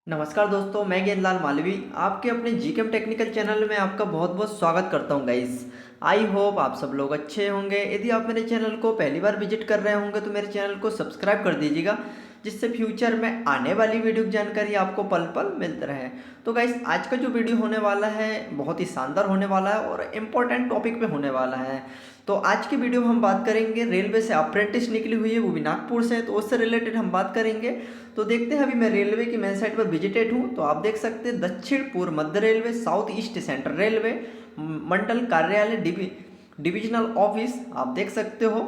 नमस्कार दोस्तों, मैं ज्ञानलाल मालवी आपके अपने जीकेम टेक्निकल चैनल में आपका बहुत बहुत स्वागत करता हूं गाइस। आई होप आप सब लोग अच्छे होंगे। यदि आप मेरे चैनल को पहली बार विजिट कर रहे होंगे तो मेरे चैनल को सब्सक्राइब कर दीजिएगा, जिससे फ्यूचर में आने वाली वीडियो की जानकारी आपको पल पल मिलते रहे। तो गाइस, आज का जो वीडियो होने वाला है बहुत ही शानदार होने वाला है और इम्पोर्टेंट टॉपिक पे होने वाला है। तो आज की वीडियो में हम बात करेंगे, रेलवे से अप्रेंटिस निकली हुई है, वो भी नागपुर से, तो उससे रिलेटेड हम बात करेंगे। तो देखते हैं, अभी मैं रेलवे की मेन साइट पर विजिटेड हूँ। तो आप देख सकते हैं दक्षिण पूर्व मध्य railway, south east central railway, मंडल कार्यालय, डिविजनल ऑफिस आप देख सकते हो।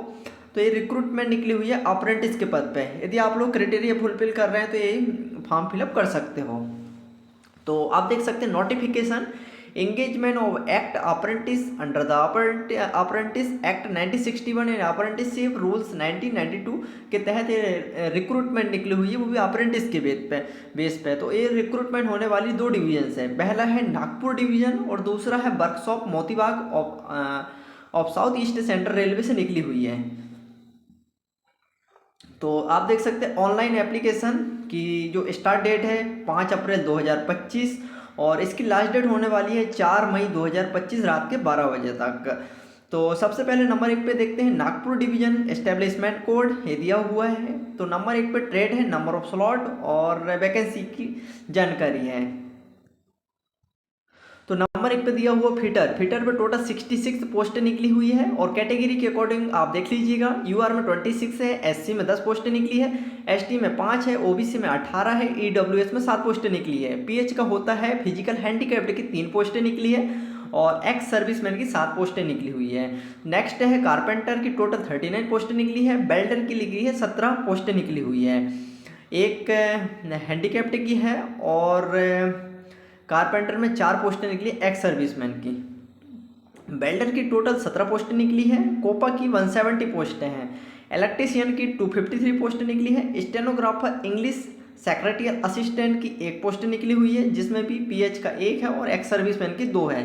तो ये रिक्रूटमेंट निकली हुई है अप्रेंटिस के पद पे। यदि आप लोग क्राइटेरिया फुलफिल कर रहे हैं तो ये फॉर्म फिलअप कर सकते हो। तो आप देख सकते हैं notification, engagement of act apprentice under the apprentice act 1961 and apprenticeship rules 1992 के तहत ये रिक्रूटमेंट निकली हुई है, वो भी अप्रेंटिस के बेस पे। तो ये रिक्रूटमेंट होने वाली दो डिवीजन है, पहला है नागपुर डिवीजन और दूसरा है workshop Motibagh of south east central railway से निकली हुई है। तो आप देख सकते हैं ऑनलाइन एप्लीकेशन की जो स्टार्ट डेट है 5 अप्रैल 2025 और इसकी लास्ट डेट होने वाली है 4 मई 2025 रात के 12 बजे तक। तो सबसे पहले नंबर 1 पे देखते हैं नागपुर डिवीजन एस्टेब्लिशमेंट कोड, ये दिया हुआ है। तो नंबर 1 पे ट्रेड है, नंबर ऑफ स्लॉट और वैकेंसी की जानकारी है। तो नंबर 1 पे दिया हुआ फिटर पे टोटल 66 पोस्टें निकली हुई है और कैटेगरी के अकॉर्डिंग आप देख लीजिएगा। यूआर में 26 है, एससी में 10 पोस्टें निकली है, एसटी में 5 है, ओबीसी में 18 है, ईडब्ल्यूएस में 7 पोस्टें निकली है। पीएच का होता है फिजिकल हैंडीकैप्ड की 3 पोस्टें निकली है और एक्स सर्विसमैन की 7 पोस्टें निकली हुई है। नेक्स्ट है कारपेंटर की टोटल 39 पोस्टें निकली है, बेल्डर की निकली है 17 पोस्टें निकली हुई है, एक हैंडीकैप्ड की है और कारपेंटर में 4 पोस्टें निकली एक्स सर्विसमैन की। बेल्डर की टोटल 17 पोस्टें निकली है, कोपा की 170 पोस्टें हैं, इलेक्ट्रीशियन की 253 पोस्टें निकली है, स्टेनोग्राफर इंग्लिश सेक्रेटरियल असिस्टेंट की 1 पोस्ट निकली हुई है, जिसमें भी पीएच का 1 है और एक्स सर्विसमैन की 2 है।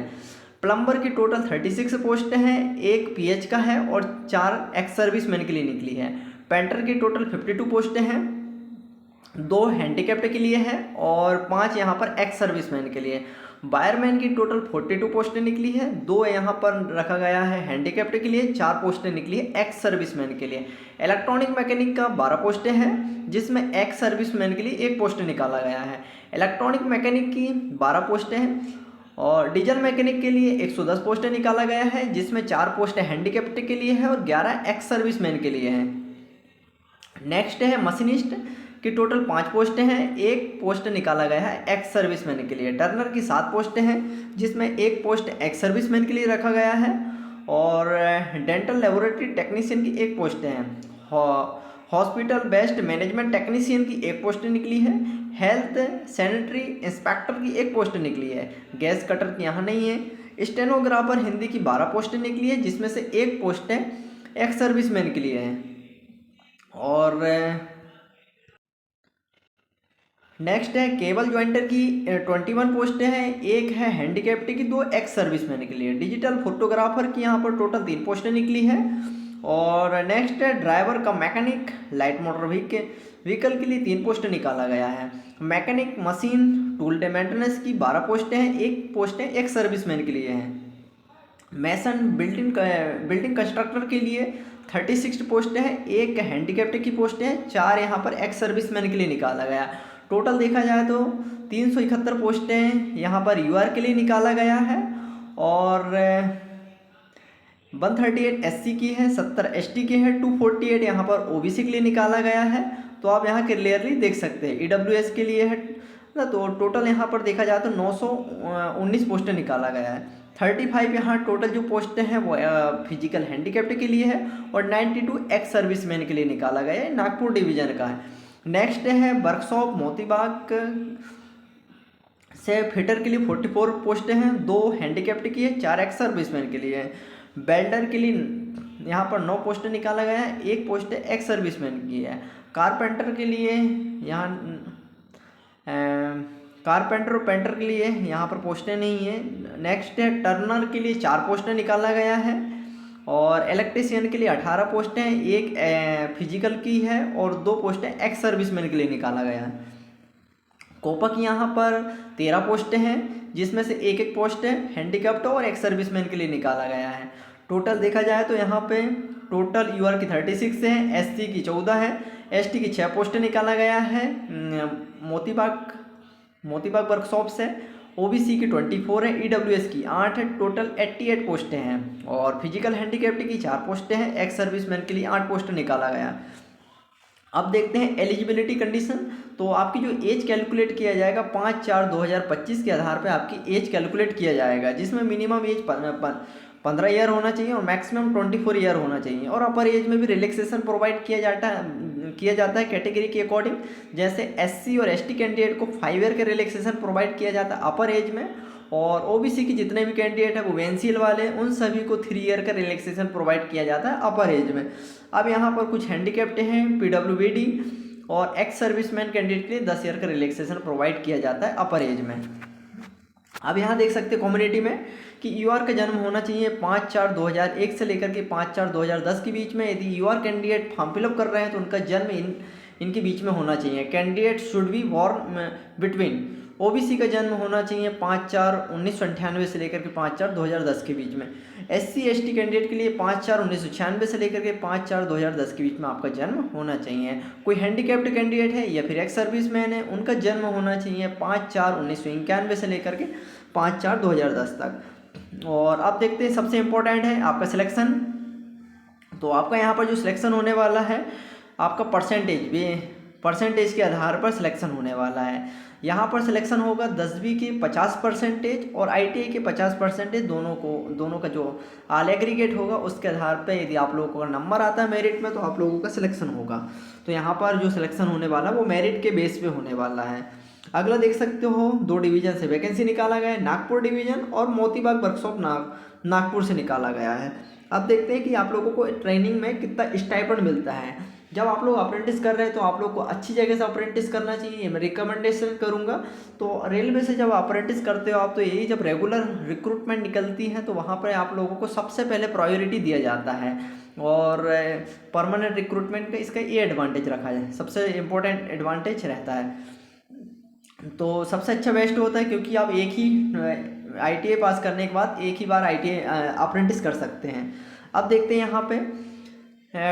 प्लम्बर की टोटल 36 पोस्टें हैं, 1 पीएच का है और 4 एक्स सर्विसमैन के लिए निकली है। पेंटर की टोटल 52 पोस्टें हैं, 2 हैंडीकैप्ड के लिए है और 5 यहाँ पर एक्स सर्विसमैन के लिए। वायरमैन की टोटल 42 पोस्टें निकली है, 2 यहाँ पर रखा गया है हैंडीकैप्ड के लिए, 4 पोस्टें निकली है एक्स सर्विसमैन के लिए। इलेक्ट्रॉनिक मैकेनिक का 12 पोस्टें हैं, जिसमें एक्स सर्विसमैन के लिए 1 पोस्ट निकाला गया है। इलेक्ट्रॉनिक मैकेनिक की 12 पोस्टें हैं और डीजल मैकेनिक के लिए 110 पोस्टें निकाला गया है, जिसमें 4 पोस्टें हैंडीकैप्ड के लिए है और 11 एक्स सर्विसमैन के लिए हैं। नेक्स्ट है मशीनिस्ट की टोटल 5 पोस्टें हैं, 1 पोस्ट निकाला गया है एक्स सर्विसमैन के लिए। टर्नर की 7 पोस्टें हैं, जिसमें 1 पोस्ट एक्स सर्विसमैन के लिए रखा गया है और डेंटल लेबोरेटरी टेक्नीशियन की 1 पोस्टें हैं। हॉस्पिटल बेस्ड मैनेजमेंट टेक्नीशियन की 1 पोस्ट निकली है, हेल्थ सैनिटरी इंस्पेक्टर की 1 पोस्ट निकली है, गैस कटर की यहाँ नहीं है। स्टेनोग्राफर हिंदी की 12 पोस्टें निकली है, जिसमें से 1 पोस्टें एक्स सर्विसमैन के लिए हैं। और नेक्स्ट है केबल ज्वाइंटर की 21 पोस्टें हैं, 1 है हैंडीकैप्ड की, 2 एक्स सर्विसमैन के लिए। डिजिटल फोटोग्राफर की यहाँ पर टोटल 3 पोस्टें निकली है। और नेक्स्ट है ड्राइवर का मैकेनिक लाइट मोटर व्हीकल के लिए 3 पोस्ट निकाला गया है। मैकेनिक मशीन टूल मेंटेनेंस की 12 पोस्टें हैं, 1 पोस्टें एक्स सर्विसमैन के लिए हैं। मैसन बिल्डिंग कंस्ट्रक्टर के लिए 36 पोस्टें हैं, 1 हैंडीकैप्ड की पोस्टें हैं, 4 यहाँ पर एक्स सर्विसमैन के लिए निकाला गया। टोटल देखा जाए तो 371 पोस्टें यहाँ पर यूआर के लिए निकाला गया है और 138 एससी की है, 70 एसटी की है, 248 यहाँ पर ओबीसी के लिए निकाला गया है। तो आप यहाँ क्लियरली देख सकते हैं ईडब्ल्यूएस के लिए है ना। तो टोटल यहाँ पर देखा जाए तो 919 पोस्टें निकाला गया है। 35 यहाँ टोटल जो पोस्टें हैं वो फिजिकल हैंडीकैप्ड के लिए है और 92 एक्स सर्विसमैन के लिए निकाला गया है, नागपुर डिवीजन का है। नेक्स्ट है वर्कशॉप मोतीबाग से फिटर के लिए 44 पोस्टें हैं, 2 हैंडीकैप्ड की है, 4 एक्स सर्विसमैन के लिए है। बेल्डर के लिए यहाँ पर 9 पोस्टें निकाला गया है, 1 पोस्ट एक्स सर्विसमैन की है। कारपेंटर के लिए यहाँ कारपेंटर और पेंटर के लिए यहाँ पर पोस्टें नहीं है। नेक्स्ट है टर्नर के लिए 4 पोस्टें निकाला गया है और इलेक्ट्रीशियन के लिए 18 पोस्टें, 1 फिजिकल की है और 2 पोस्टें एक्स सर्विसमैन के लिए निकाला गया है। कोपा की यहाँ पर 13 पोस्टें हैं, जिसमें से एक एक पोस्ट है हैंडीकैप्ड और एक सर्विसमैन के लिए निकाला गया है। टोटल देखा जाए तो यहाँ पे टोटल यूआर की 36 है, एससी की 14 है, एसटी की 6 पोस्टें निकाला गया है। मोतीबाग वर्कशॉप्स है, ओबीसी की 24 है, ईडब्ल्यूएस की 8 है, टोटल 88 पोस्टें हैं। और फिजिकल हैंडीकैप्ड की 4 पोस्टें हैं, एक्स सर्विसमैन के लिए 8 पोस्ट निकाला गया। अब देखते हैं एलिजिबिलिटी कंडीशन। तो आपकी जो एज कैलकुलेट किया जाएगा 5/4/2025 के आधार पे आपकी एज कैलकुलेट किया जाएगा, जिसमें मिनिमम एज 15 ईयर होना चाहिए और मैक्सिमम 24 ईयर होना चाहिए। और अपर एज में भी रिलैक्सेशन प्रोवाइड किया जाता है कैटेगरी के अकॉर्डिंग। जैसे एससी और एसटी कैंडिडेट को 5 ईयर का रिलैक्सेशन प्रोवाइड किया जाता है अपर एज में, और ओबीसी की जितने भी कैंडिडेट हैं वो एनसीएल वाले, उन सभी को 3 ईयर का रिलैक्सेशन प्रोवाइड किया जाता है अपर एज में। अब यहाँ पर कुछ हैंडीकैप्ड हैं, पीडब्ल्यूबीडी और एक्स सर्विसमैन कैंडिडेट के लिए 10 ईयर का रिलैक्सेशन प्रोवाइड किया जाता है अपर एज में। अब यहाँ देख सकते हैं कम्युनिटी में कि यूआर का जन्म होना चाहिए 5/4/2001 से लेकर के 5/4/2010 के बीच में। यदि यूआर कैंडिडेट फॉर्म फिलअप कर रहे हैं तो उनका जन्म इनके बीच में होना चाहिए। Candidate should be born between. OBC का जन्म होना चाहिए 5/4/1998 से लेकर के 5/4/2010 के बीच में। एससी एसटी कैंडिडेट के लिए 5/4/1996 से लेकर के 5/4/2010 के बीच में आपका जन्म होना चाहिए। कोई हैंडीकैप्ड कैंडिडेट है या फिर एक्स सर्विसमैन है, उनका जन्म होना चाहिए 5/4/1991 से लेकर के 5/4/2010 तक। और अब देखते हैं सबसे इम्पोर्टेंट है आपका सिलेक्शन। तो आपका यहाँ पर जो सिलेक्शन होने वाला है आपका परसेंटेज के आधार पर सिलेक्शन होने वाला है। यहाँ पर सिलेक्शन होगा 10वीं के 50% और आईटीआई के 50%, दोनों का जो ऑल एग्रीगेट होगा उसके आधार पर यदि आप लोगों का नंबर आता है मेरिट में तो आप लोगों का सिलेक्शन होगा। तो यहाँ पर जो सिलेक्शन होने वाला है वो मेरिट के बेस पे होने वाला है। अगला देख सकते हो 2 डिवीजन से वैकेंसी निकाला गया है, नागपुर डिवीजन और मोतीबाग वर्कशॉप नागपुर से निकाला गया है। अब देखते हैं कि आप लोगों को ट्रेनिंग में कितना स्टाइपेंड मिलता है। जब आप लोग अप्रेंटिस कर रहे हैं तो आप लोग को अच्छी जगह से अप्रेंटिस करना चाहिए, मैं रिकमेंडेशन करूंगा। तो रेलवे से जब अप्रेंटिस करते हो आप, तो यही जब रेगुलर रिक्रूटमेंट निकलती है तो वहाँ पर आप लोगों को सबसे पहले प्रायोरिटी दिया जाता है। और परमानेंट रिक्रूटमेंट का इसका ये एडवांटेज रखा है, सबसे इम्पोर्टेंट एडवांटेज रहता है। तो सबसे अच्छा बेस्ट होता है क्योंकि आप एक ही आईटीआई पास करने के बाद एक ही बार आईटीआई अप्रेंटिस कर सकते हैं। अब देखते हैं यहाँ पे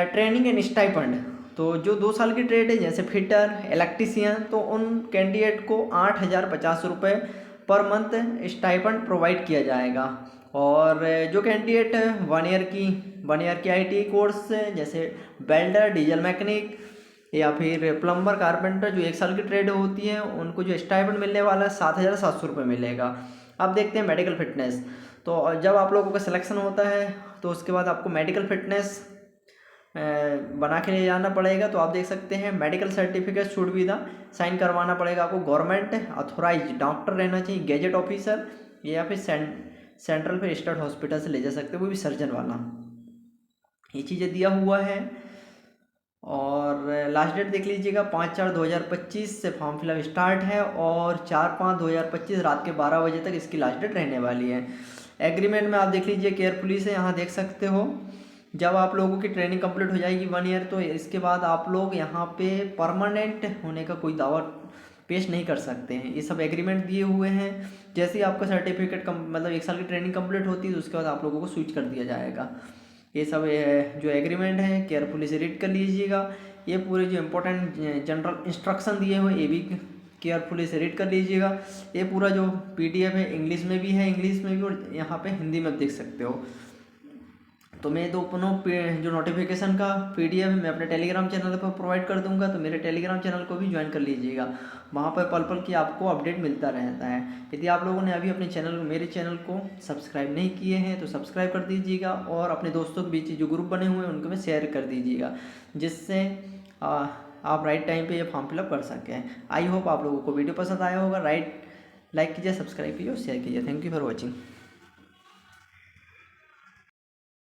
ट्रेनिंग एंड स्टाइपेंड। तो जो 2 साल की ट्रेड है जैसे फिटर, इलेक्ट्रीशियन, तो उन कैंडिडेट को 8,050 रुपये पर मंथ स्टाइपेंड प्रोवाइड किया जाएगा। और जो कैंडिडेट 1 ईयर की आईटीआई कोर्स जैसे वेल्डर, डीजल मैकेनिक या फिर प्लम्बर, कारपेंटर, जो 1 साल की ट्रेड होती है उनको जो स्टाइपेंड मिलने वाला है 7,700 रुपये मिलेगा। अब देखते हैं मेडिकल फिटनेस। तो जब आप लोगों का सिलेक्शन होता है तो उसके बाद आपको मेडिकल फिटनेस बना के ले जाना पड़ेगा। तो आप देख सकते हैं medical certificate should be the sign करवाना पड़ेगा आपको। गवर्नमेंट अथोराइज डॉक्टर रहना चाहिए, गेजेट ऑफिसर, या फिर सेंट्रल फिर स्टेट हॉस्पिटल से ले जा सकते हैं, वो भी सर्जन वाला। ये चीज़ें दिया हुआ है। और लास्ट डेट देख लीजिएगा 5/4/2025 से फॉर्म फिलअप स्टार्ट है और 4/5/2025 रात के 12 बजे तक इसकी लास्ट डेट रहने वाली है। एग्रीमेंट में आप देख लीजिए केयरफुली से, यहाँ देख सकते हो जब आप लोगों की ट्रेनिंग कंप्लीट हो जाएगी 1 ईयर, तो इसके बाद आप लोग यहाँ पे परमानेंट होने का कोई दावा पेश नहीं कर सकते हैं। ये सब एग्रीमेंट दिए हुए हैं। जैसे ही आपका सर्टिफिकेट मतलब 1 साल की ट्रेनिंग कंप्लीट होती है तो उसके बाद आप लोगों को स्विच कर दिया जाएगा। ये सब जो एग्रीमेंट है केयरफुली से रीड कर लीजिएगा। ये पूरे जो इम्पोर्टेंट जनरल इंस्ट्रक्शन दिए हुए ये भी केयरफुली से रीड कर लीजिएगा। ये पूरा जो PDF है इंग्लिश में भी है, इंग्लिश में भी, और यहाँ पे हिंदी में देख सकते हो। तो मैं दोनों जो नोटिफिकेशन का PDF मैं अपने टेलीग्राम चैनल पर प्रोवाइड कर दूंगा, तो मेरे टेलीग्राम चैनल को भी ज्वाइन कर लीजिएगा। वहाँ पर पल पल की आपको अपडेट मिलता रहता है। यदि आप लोगों ने अभी अपने मेरे चैनल को सब्सक्राइब नहीं किए हैं तो सब्सक्राइब कर दीजिएगा, और अपने दोस्तों के बीच जो ग्रुप बने हुए हैं उनको में शेयर कर दीजिएगा, जिससे आप राइट टाइम पे ये फॉर्म फिलअप कर सकें। आई होप आप लोगों को वीडियो पसंद आया होगा। लाइक कीजिए, सब्सक्राइब कीजिए और शेयर कीजिए। Thank you for watching.